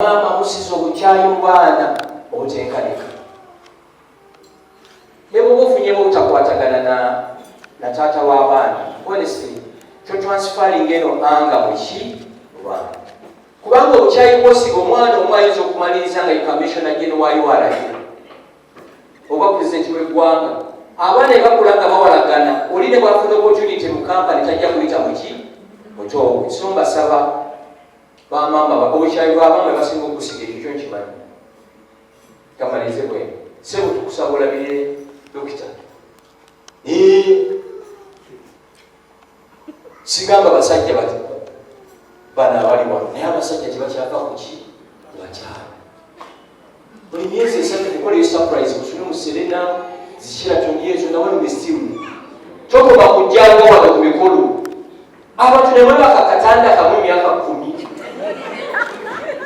Mama musizo bukyayi mu baana obutenkaleka. Ne bw'oba ofunyeemu obutakwatagana na taata w'abaana, honestly totransferring eno anga muki mu baana. Kubanga obukyayi bw'osiga omwana omu ayinza okumaliriza nga commissioner general wa URA oba pulezidenti w'eggwanga. Abaana ne bakula nga bawalagana, oli ne bwafuna opportunity mu kampani tajja kuyita muki mutowe. So mbasaba bamama obukyayi bw'abaana basinga okusiga ekyo nkimanyi. Kamalirize bwe sebo tukusaba olabire dokita. Sigamba basajja bati bana abali wano naye abasajja tebakyava kuki bakyala. Buli myezi esatu tukoleyo surprise kusune mu Serena zishiraton yezo na wano misimu tokoba kujjanga wano ku mikolo abantu ne baba katanda kamwe myaka 10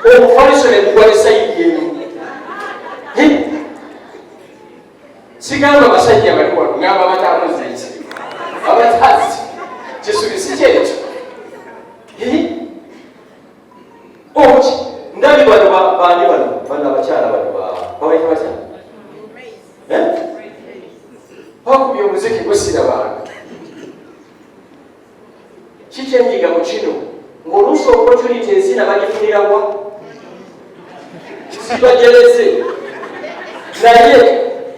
obufaliso ne bugwa sayidi eno. Sigamba basajja bali wano ngamba batamuze iki abatazi kisubisi kyekyo. Ochi ndali bano bani bano abakyala bano babaita batya bakubye omuziki gusira bantu kikyenyiga mu kino ng'oluusi opportunity ezina bagifunirawa zibajereze naye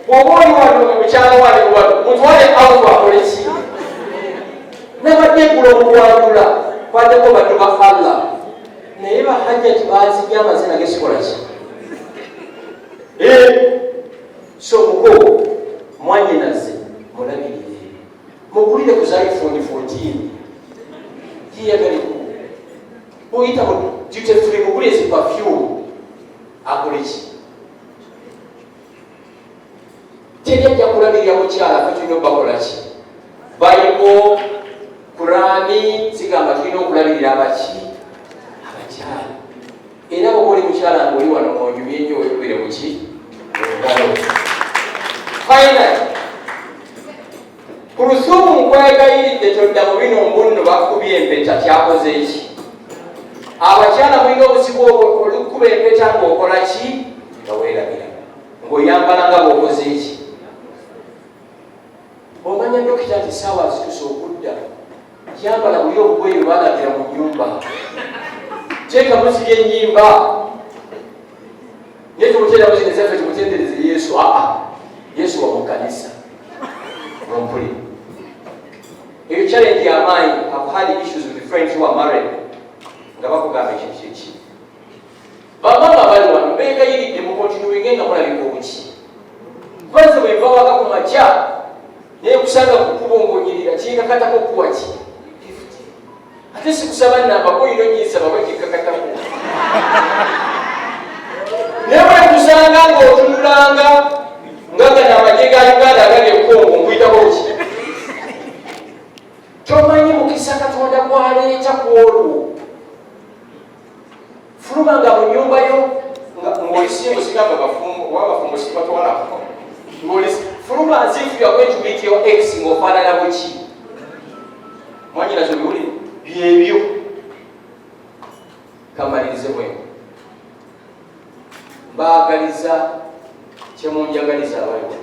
bw'oba oli wano mukyala wali wano mutwale auto akole ki nabadde gula omukwatula kwateko baddu ba Allah naye bahajjati bazijja amazina gesikola ki so muko mwanyinaze mulabirire mugulire ku za iPhone 14 yiyagaliku oyita mu duty free mugulire zi perfume akole ki tejja kulabirira mukyala katulina bakola ki Bible Kurani zigamba tulina okulabirira abaki abakyala era bw'oba oli mukyala ng'oli wano onyumye nnyo wekubire muki engalo. Finally ku lusuumu nkwegayiridde todda mu bino mbunno bakubye empeta kyakoze ki? Abakyala mulina obuzibu olukuba empeta ng'okola ki? Nga weerabira ng'oyambala nga bw'okoze ki? Omanya dokita nti saawa zituuse okudda yambala buli obugoye lwalagira mu nnyumba teeka muziki ennyimba naye tumuteera muziki ezaffe tumutendereze Yesu. Yesu wa mu kanisa nompuli eyo challenge y'amaanyi. I've had issues with friends who are married nga bakugamba ekintu kyeki bamama bali wano beegayiridde mu kontinuwinge nga mulabika obuki kwanza bwe mbawaka ku makya naye kusanga kukuba ng'onyirira kinkakatako okuwa ki ate sikusaba namba koyina onyinsaba bwekinkakatako naye bwekusanga ng'otunulanga nga gana amagye ga Uganda agali ekongo nkuyitako ki tomanyi mukisa Katonda gwaleeta ku olwo. Fuluma nga mu nnyumba yo ng'olisinga osigamba bafumbo oba bafumbo sibatwalako fuluma as if you are going to meet your ex ng'ofaanana buki mwanyinazo biwulire byebyo. Kamalirize bwe mbaagaliza kyemunjagaliza abaliwo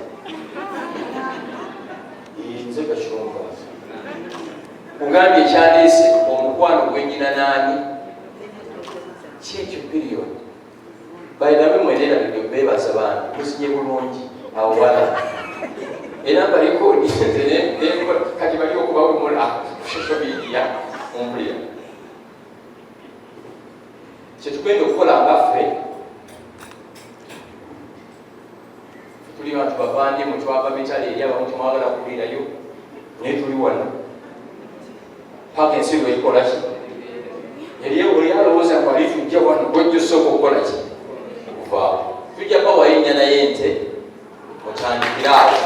nze Kacumba kugambye ekyandeese omukwano gwennyina naani kyekyo period bayinabe mwenera bino beebaza baana musinye bulungi awo wala era balikodi kati bali okubawemula social media mumpulira kyetugenda okukola ngaffe tuli bantu bavandimu twava mitale eri abamu temwagala kuwulirayo naye tuli wano paka ensi lweikola ki eri oli alowooza kwali tujja wano gwejja osooka okukola ki okuvaawo tujja bawayo ennyana y'ente mutandikiraawo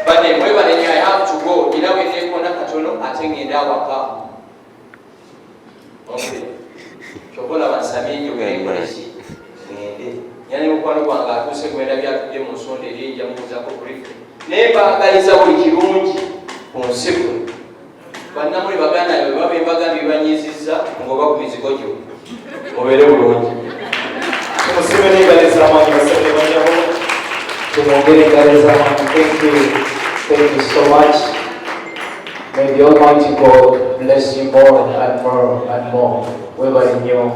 bane mwebalenye I have to go era weneekona katono ate ngenda awaka kyobola bansabye nyo gaikoleki ngende yani mukwano gwange atuuse gwenda byatudde mu nsonda erinja mubuuzako brief naye mbaagaliza buli kirungi ku nsi kuno bannamuli baganda bwe baba embagambye banyizizza ngoba ku mizigo gyo obeere bulungi. Tumusibe n'engalo amaanyi basabye banyabo. Tumwongere engalo z'amaanyi. Thank you so much. May the Almighty God bless you more and more and more. Wewe bali nnyo.